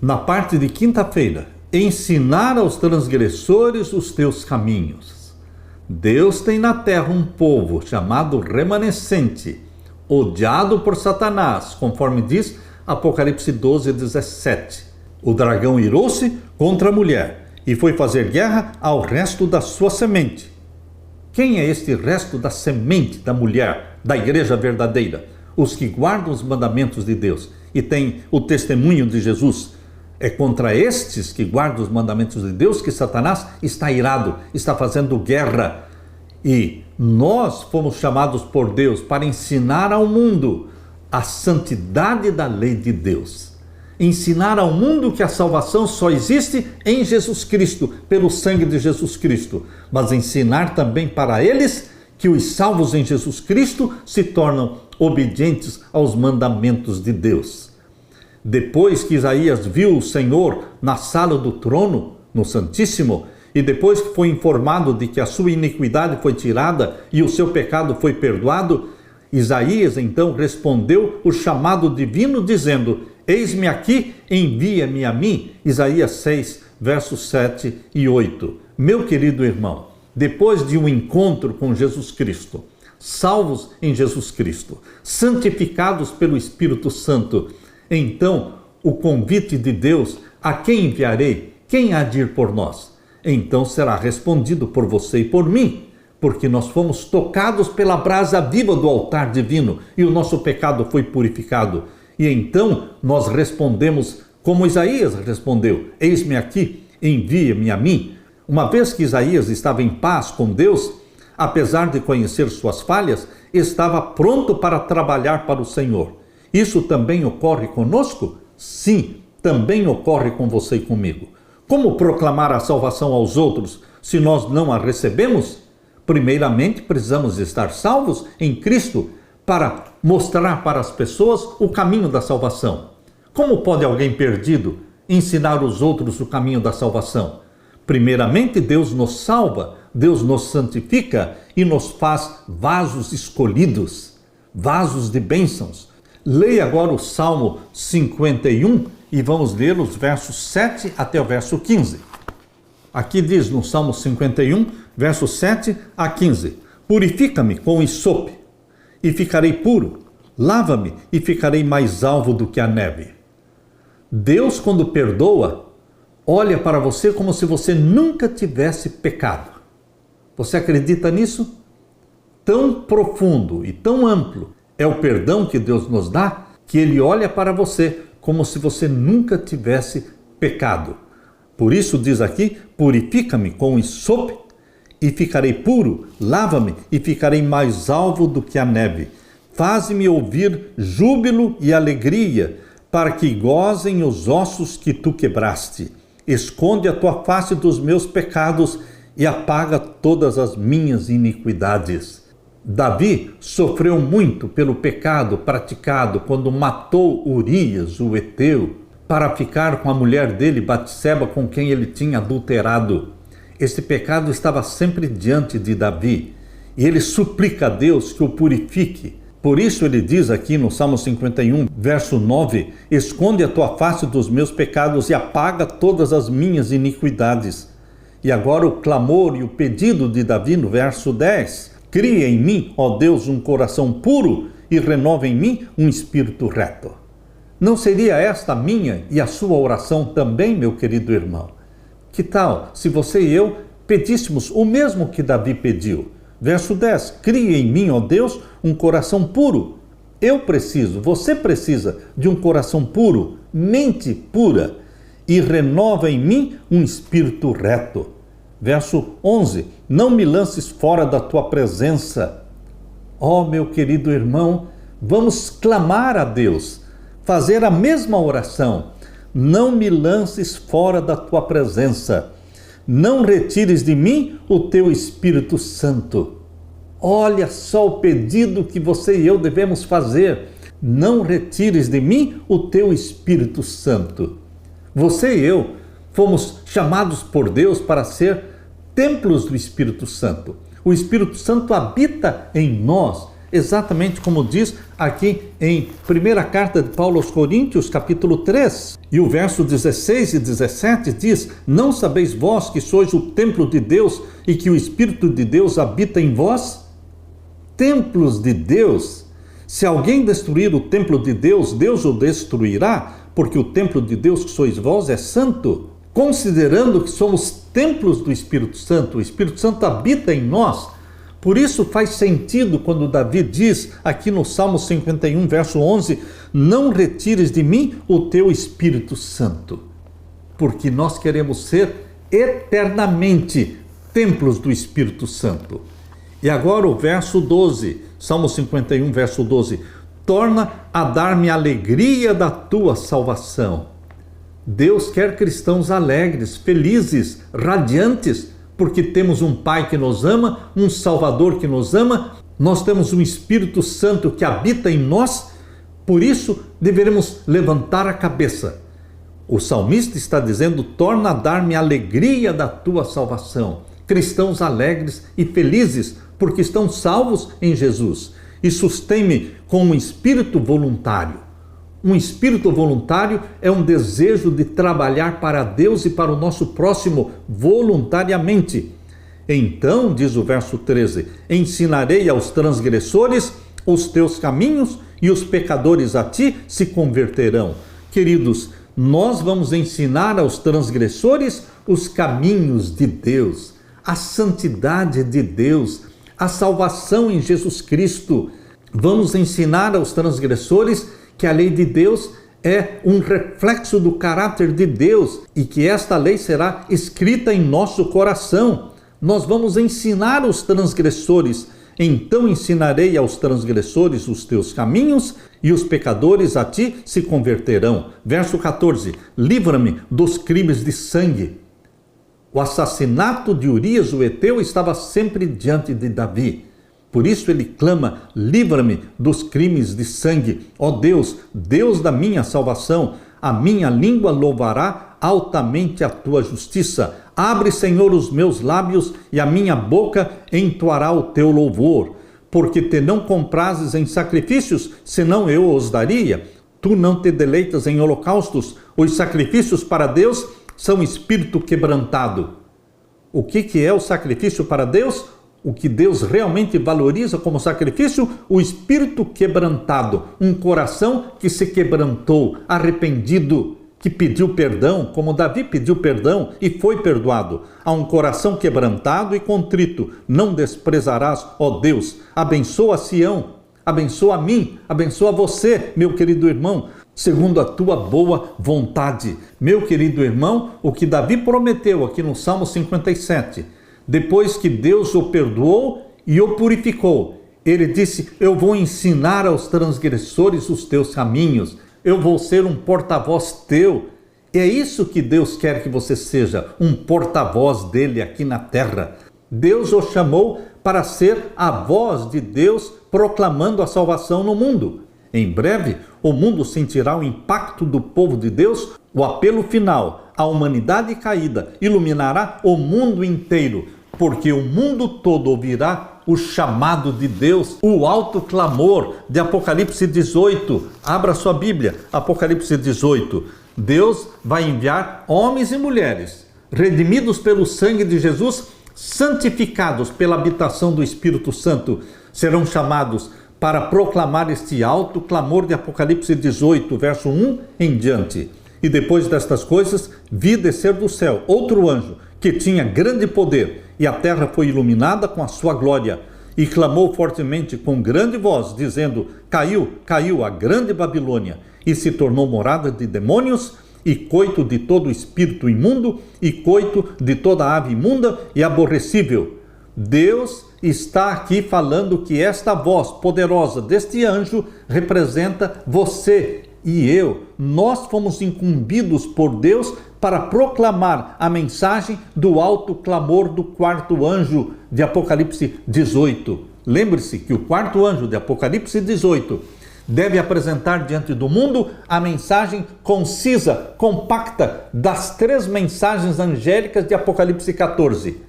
na parte de quinta-feira, ensinar aos transgressores os teus caminhos. Deus tem na terra um povo chamado remanescente, odiado por Satanás, conforme diz Apocalipse 12:17. O dragão irou-se contra a mulher e foi fazer guerra ao resto da sua semente. Quem é este resto da semente da mulher, da igreja verdadeira? Os que guardam os mandamentos de Deus e têm o testemunho de Jesus. É contra estes que guardam os mandamentos de Deus que Satanás está irado, está fazendo guerra. E nós fomos chamados por Deus para ensinar ao mundo a santidade da lei de Deus. Ensinar ao mundo que a salvação só existe em Jesus Cristo, pelo sangue de Jesus Cristo. Mas ensinar também para eles que os salvos em Jesus Cristo se tornam obedientes aos mandamentos de Deus. Depois que Isaías viu o Senhor na sala do trono, no Santíssimo, e depois que foi informado de que a sua iniquidade foi tirada e o seu pecado foi perdoado, Isaías então respondeu o chamado divino dizendo: eis-me aqui, envia-me a mim. Isaías 6, versos 7 e 8. Meu querido irmão, depois de um encontro com Jesus Cristo, salvos em Jesus Cristo, santificados pelo Espírito Santo, então o convite de Deus: a quem enviarei? Quem há de ir por nós? Então será respondido por você e por mim, porque nós fomos tocados pela brasa viva do altar divino e o nosso pecado foi purificado. E então nós respondemos como Isaías respondeu: eis-me aqui, envia-me a mim. Uma vez que Isaías estava em paz com Deus, apesar de conhecer suas falhas, estava pronto para trabalhar para o Senhor. Isso também ocorre conosco? Sim, também ocorre com você e comigo. Como proclamar a salvação aos outros se nós não a recebemos? Primeiramente, precisamos estar salvos em Cristo para mostrar para as pessoas o caminho da salvação. Como pode alguém perdido ensinar os outros o caminho da salvação? Primeiramente, Deus nos salva, Deus nos santifica e nos faz vasos escolhidos, vasos de bênçãos. Leia agora o Salmo 51 e vamos ler os versos 7 até o verso 15. Aqui diz no Salmo 51, versos 7 a 15: purifica-me com hisope e ficarei puro, lava-me e ficarei mais alvo do que a neve. Deus, quando perdoa, olha para você como se você nunca tivesse pecado. Você acredita nisso? Tão profundo e tão amplo é o perdão que Deus nos dá, que Ele olha para você como se você nunca tivesse pecado. Por isso diz aqui: purifica-me com hisope e ficarei puro, lava-me e ficarei mais alvo do que a neve. Faze-me ouvir júbilo e alegria, para que gozem os ossos que tu quebraste. Esconde a tua face dos meus pecados e apaga todas as minhas iniquidades. Davi sofreu muito pelo pecado praticado quando matou Urias, o heteu, para ficar com a mulher dele, Batseba, com quem ele tinha adulterado. Esse pecado estava sempre diante de Davi e ele suplica a Deus que o purifique. Por isso ele diz aqui no Salmo 51, verso 9: esconde a tua face dos meus pecados e apaga todas as minhas iniquidades. E agora o clamor e o pedido de Davi no verso 10: cria em mim, ó Deus, um coração puro e renova em mim um espírito reto. Não seria esta a minha e a sua oração também, meu querido irmão? Que tal se você e eu pedíssemos o mesmo que Davi pediu? Verso 10: cria em mim, ó Deus, um coração puro. Eu preciso, você precisa de um coração puro, mente pura, e renova em mim um espírito reto. Verso 11: não me lances fora da tua presença. Ó meu querido irmão, vamos clamar a Deus, fazer a mesma oração. Não me lances fora da tua presença. Não retires de mim o teu Espírito Santo. Olha só o pedido que você e eu devemos fazer. Não retires de mim o teu Espírito Santo. Você e eu fomos chamados por Deus para ser templos do Espírito Santo. O Espírito Santo habita em nós exatamente como diz aqui em primeira carta de Paulo aos Coríntios, capítulo 3, e o verso 16 e 17 diz: não sabeis vós que sois o templo de Deus e que o Espírito de Deus habita em vós? Templos de Deus. Se alguém destruir o templo de Deus, Deus o destruirá, porque o templo de Deus que sois vós é santo. Considerando que somos templos do Espírito Santo, o Espírito Santo habita em nós. Por isso faz sentido quando Davi diz aqui no Salmo 51, verso 11, não retires de mim o teu Espírito Santo, porque nós queremos ser eternamente templos do Espírito Santo. E agora o verso 12, Salmo 51, verso 12, torna a dar-me alegria da tua salvação. Deus quer cristãos alegres, felizes, radiantes, porque temos um Pai que nos ama, um Salvador que nos ama, nós temos um Espírito Santo que habita em nós, por isso deveremos levantar a cabeça. O salmista está dizendo, torna a dar-me alegria da tua salvação. Cristãos alegres e felizes, porque estão salvos em Jesus. E sustém-me com um espírito voluntário. Um espírito voluntário é um desejo de trabalhar para Deus e para o nosso próximo voluntariamente. Então, diz o verso 13, ensinarei aos transgressores os teus caminhos e os pecadores a ti se converterão. Queridos, nós vamos ensinar aos transgressores os caminhos de Deus, a santidade de Deus, a salvação em Jesus Cristo. Vamos ensinar aos transgressores que a lei de Deus é um reflexo do caráter de Deus e que esta lei será escrita em nosso coração. Nós vamos ensinar os transgressores. Então ensinarei aos transgressores os teus caminhos e os pecadores a ti se converterão. Verso 14, livra-me dos crimes de sangue. O assassinato de Urias, o heteu, estava sempre diante de Davi. Por isso ele clama, livra-me dos crimes de sangue. Ó Deus, Deus da minha salvação, a minha língua louvará altamente a tua justiça. Abre, Senhor, os meus lábios e a minha boca entoará o teu louvor. Porque te não comprases em sacrifícios, senão eu os daria. Tu não te deleitas em holocaustos. Os sacrifícios para Deus são espírito quebrantado. O que é o sacrifício para Deus? O que Deus realmente valoriza como sacrifício? O espírito quebrantado, um coração que se quebrantou, arrependido, que pediu perdão, como Davi pediu perdão e foi perdoado. Há um coração quebrantado e contrito. Não desprezarás, ó Deus. Abençoa Sião, abençoa a mim, abençoa você, meu querido irmão, segundo a tua boa vontade. Meu querido irmão, o que Davi prometeu aqui no Salmo 57, depois que Deus o perdoou e o purificou, ele disse, eu vou ensinar aos transgressores os teus caminhos, eu vou ser um porta-voz teu. E é isso que Deus quer que você seja, um porta-voz dele aqui na terra. Deus o chamou para ser a voz de Deus proclamando a salvação no mundo. Em breve, o mundo sentirá o impacto do povo de Deus, o apelo final, a humanidade caída, iluminará o mundo inteiro, porque o mundo todo ouvirá o chamado de Deus, o alto clamor de Apocalipse 18. Abra sua Bíblia, Apocalipse 18. Deus vai enviar homens e mulheres, redimidos pelo sangue de Jesus, santificados pela habitação do Espírito Santo, serão chamados para proclamar este alto clamor de Apocalipse 18, verso 1 em diante. E depois destas coisas, vi descer do céu outro anjo, que tinha grande poder, e a terra foi iluminada com a sua glória. E clamou fortemente com grande voz, dizendo, caiu, caiu a grande Babilônia, e se tornou morada de demônios, e coito de todo espírito imundo, e coito de toda ave imunda e aborrecível. Deus está aqui falando que esta voz poderosa deste anjo representa você e eu. Nós fomos incumbidos por Deus para proclamar a mensagem do alto clamor do quarto anjo de Apocalipse 18. Lembre-se que o quarto anjo de Apocalipse 18 deve apresentar diante do mundo a mensagem concisa, compacta das 3 mensagens angélicas de Apocalipse 14.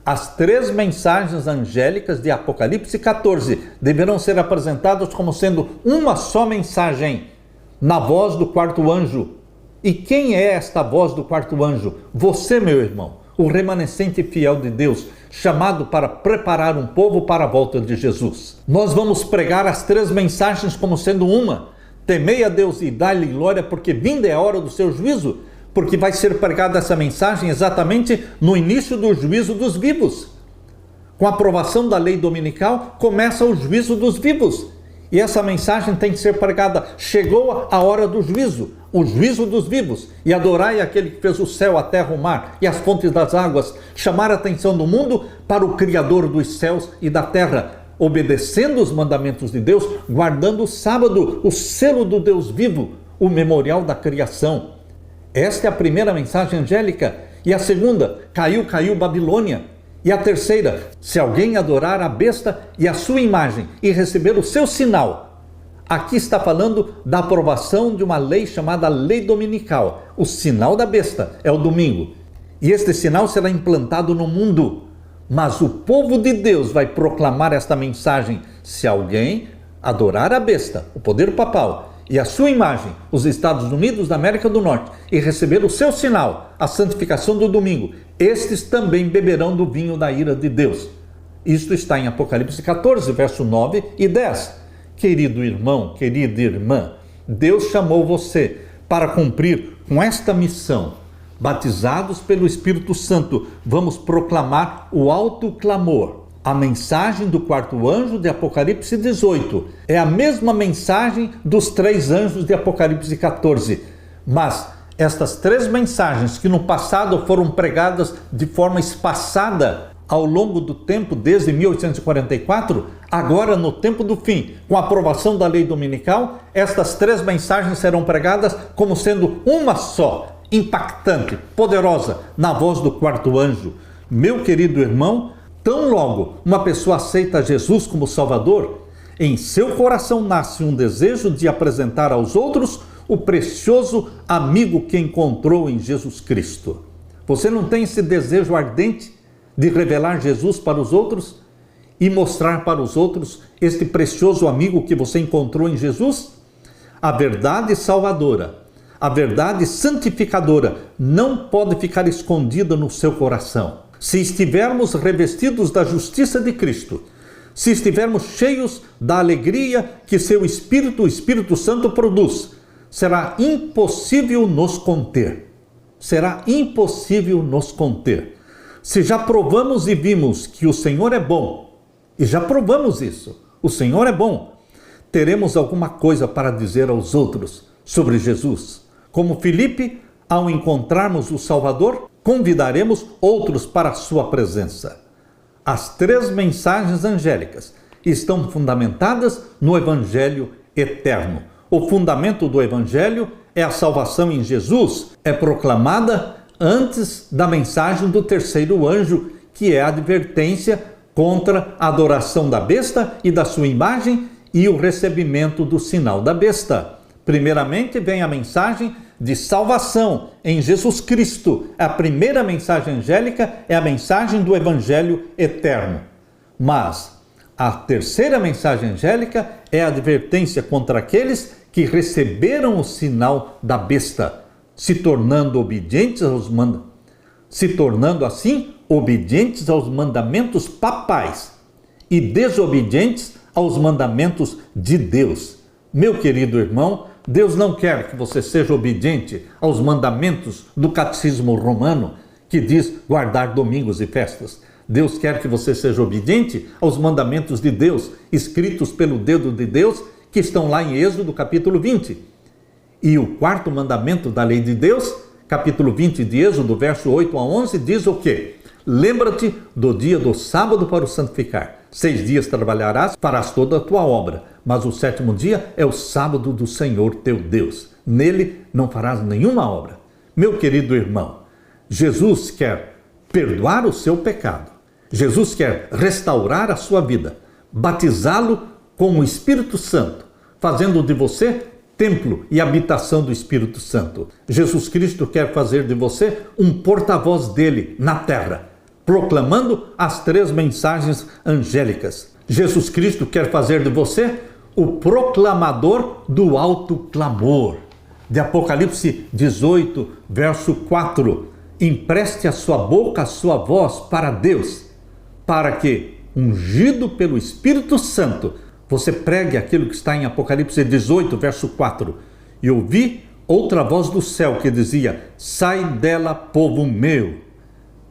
As 3 mensagens angélicas de Apocalipse 14 deverão ser apresentadas como sendo uma só mensagem, na voz do 4º anjo. E quem é esta voz do 4º anjo? Você, meu irmão, o remanescente fiel de Deus, chamado para preparar um povo para a volta de Jesus. Nós vamos pregar as 3 mensagens como sendo uma. Temei a Deus e dai-lhe glória, porque vinda é a hora do seu juízo, porque vai ser pregada essa mensagem exatamente no início do juízo dos vivos. Com a aprovação da lei dominical, começa o juízo dos vivos. E essa mensagem tem que ser pregada. Chegou a hora do juízo, o juízo dos vivos. E adorai aquele que fez o céu, a terra, o mar e as fontes das águas. Chamar a atenção do mundo para o Criador dos céus e da terra, obedecendo os mandamentos de Deus, guardando o sábado, o selo do Deus vivo, o memorial da criação. Esta é a primeira mensagem angélica. E a segunda, caiu Babilônia. E a terceira, se alguém adorar a besta e a sua imagem e receber o seu sinal. Aqui está falando da aprovação de uma lei chamada lei dominical. O sinal da besta é o domingo. E este sinal será implantado no mundo. Mas o povo de Deus vai proclamar esta mensagem. Se alguém adorar a besta, o poder papal, e a sua imagem, os Estados Unidos da América do Norte, e receber o seu sinal, a santificação do domingo, estes também beberão do vinho da ira de Deus. Isto está em Apocalipse 14, verso 9 e 10. Querido irmão, querida irmã, Deus chamou você para cumprir com esta missão. Batizados pelo Espírito Santo, vamos proclamar o alto clamor. A mensagem do 4º anjo de Apocalipse 18 é a mesma mensagem dos 3 anjos de Apocalipse 14. Mas estas 3 mensagens que no passado foram pregadas de forma espaçada ao longo do tempo, desde 1844, agora no tempo do fim, com a aprovação da lei dominical, estas 3 mensagens serão pregadas como sendo uma só, impactante, poderosa, na voz do 4º anjo. Meu querido irmão, tão logo uma pessoa aceita Jesus como Salvador, em seu coração nasce um desejo de apresentar aos outros o precioso amigo que encontrou em Jesus Cristo. Você não tem esse desejo ardente de revelar Jesus para os outros e mostrar para os outros este precioso amigo que você encontrou em Jesus? A verdade salvadora, a verdade santificadora não pode ficar escondida no seu coração. Se estivermos revestidos da justiça de Cristo, se estivermos cheios da alegria que seu Espírito, o Espírito Santo, produz, será impossível nos conter. Será impossível nos conter. Se já provamos e vimos que o Senhor é bom, e já provamos isso, o Senhor é bom, teremos alguma coisa para dizer aos outros sobre Jesus. Como Filipe, ao encontrarmos o Salvador, convidaremos outros para a sua presença. As 3 mensagens angélicas estão fundamentadas no Evangelho eterno. O fundamento do Evangelho é a salvação em Jesus, é proclamada antes da mensagem do 3º anjo, que é a advertência contra a adoração da besta e da sua imagem e o recebimento do sinal da besta. Primeiramente vem a mensagem de salvação em Jesus Cristo. A primeira mensagem angélica é a mensagem do Evangelho eterno. Mas a terceira mensagem angélica é a advertência contra aqueles que receberam o sinal da besta, se tornando assim obedientes aos mandamentos papais e desobedientes aos mandamentos de Deus. Meu querido irmão, Deus não quer que você seja obediente aos mandamentos do catecismo romano, que diz guardar domingos e festas. Deus quer que você seja obediente aos mandamentos de Deus, escritos pelo dedo de Deus, que estão lá em Êxodo, capítulo 20. E o 4º mandamento da lei de Deus, capítulo 20 de Êxodo, verso 8 a 11, diz o quê? Lembra-te do dia do sábado para o santificar. 6 dias trabalharás, farás toda a tua obra, mas o 7º dia é o sábado do Senhor teu Deus. Nele não farás nenhuma obra. Meu querido irmão, Jesus quer perdoar o seu pecado. Jesus quer restaurar a sua vida, batizá-lo com o Espírito Santo, fazendo de você templo e habitação do Espírito Santo. Jesus Cristo quer fazer de você um porta-voz dele na terra, proclamando as 3 mensagens angélicas. Jesus Cristo quer fazer de você o proclamador do alto clamor. De Apocalipse 18, verso 4. Empreste a sua boca, a sua voz para Deus, para que, ungido pelo Espírito Santo, você pregue aquilo que está em Apocalipse 18, verso 4. E ouvi outra voz do céu que dizia: sai dela, povo meu.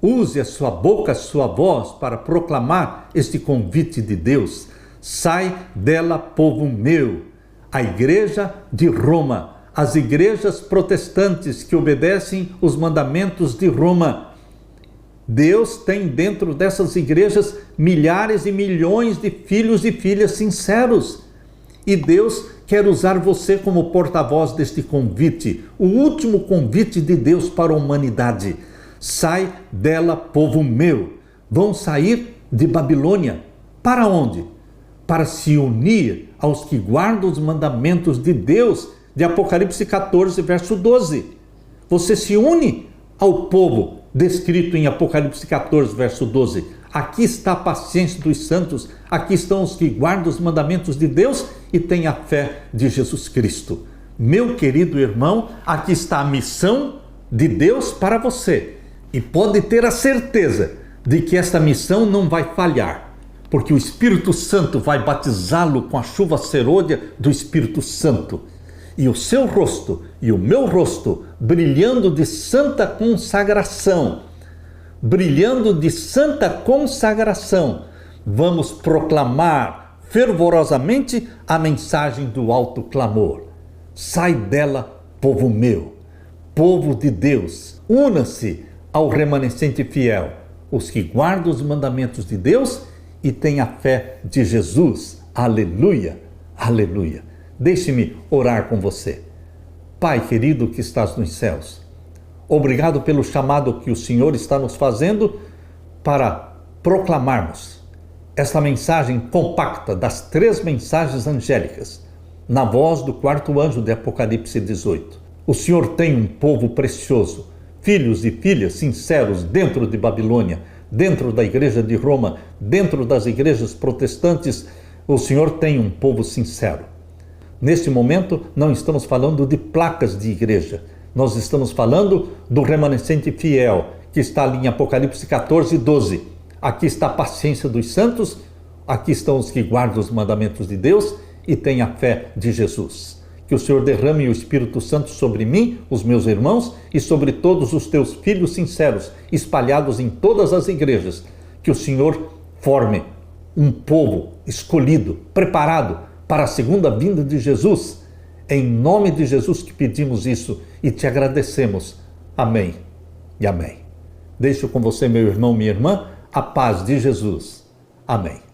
Use a sua boca, a sua voz para proclamar este convite de Deus. Sai dela, povo meu. A igreja de Roma, as igrejas protestantes que obedecem os mandamentos de Roma. Deus tem dentro dessas igrejas milhares e milhões de filhos e filhas sinceros. E Deus quer usar você como porta-voz deste convite, o último convite de Deus para a humanidade. Sai dela, povo meu. Vão sair de Babilônia. Para onde? Para se unir aos que guardam os mandamentos de Deus, de Apocalipse 14, verso 12. Você se une ao povo descrito em Apocalipse 14, verso 12. Aqui está a paciência dos santos, aqui estão os que guardam os mandamentos de Deus e têm a fé de Jesus Cristo. Meu querido irmão, aqui está a missão de Deus para você. E pode ter a certeza de que esta missão não vai falhar, porque o Espírito Santo vai batizá-lo com a chuva serôdia do Espírito Santo. E o seu rosto e o meu rosto brilhando de santa consagração, vamos proclamar fervorosamente a mensagem do alto clamor. Sai dela, povo meu, povo de Deus, una-se ao remanescente fiel, os que guardam os mandamentos de Deus e têm a fé de Jesus. Aleluia, aleluia. Deixe-me orar com você. Pai querido que estás nos céus, obrigado pelo chamado que o Senhor está nos fazendo para proclamarmos esta mensagem compacta das 3 mensagens angélicas, na voz do 4º anjo de Apocalipse 18. O Senhor tem um povo precioso, filhos e filhas sinceros dentro de Babilônia, dentro da igreja de Roma, dentro das igrejas protestantes. O Senhor tem um povo sincero. Neste momento, não estamos falando de placas de igreja. Nós estamos falando do remanescente fiel, que está ali em Apocalipse 14, 12. Aqui está a paciência dos santos, aqui estão os que guardam os mandamentos de Deus e têm a fé de Jesus. Que o Senhor derrame o Espírito Santo sobre mim, os meus irmãos, e sobre todos os teus filhos sinceros, espalhados em todas as igrejas. Que o Senhor forme um povo escolhido, preparado para a segunda vinda de Jesus. Em nome de Jesus que pedimos isso e te agradecemos. Amém e amém. Deixo com você, meu irmão, minha irmã, a paz de Jesus. Amém.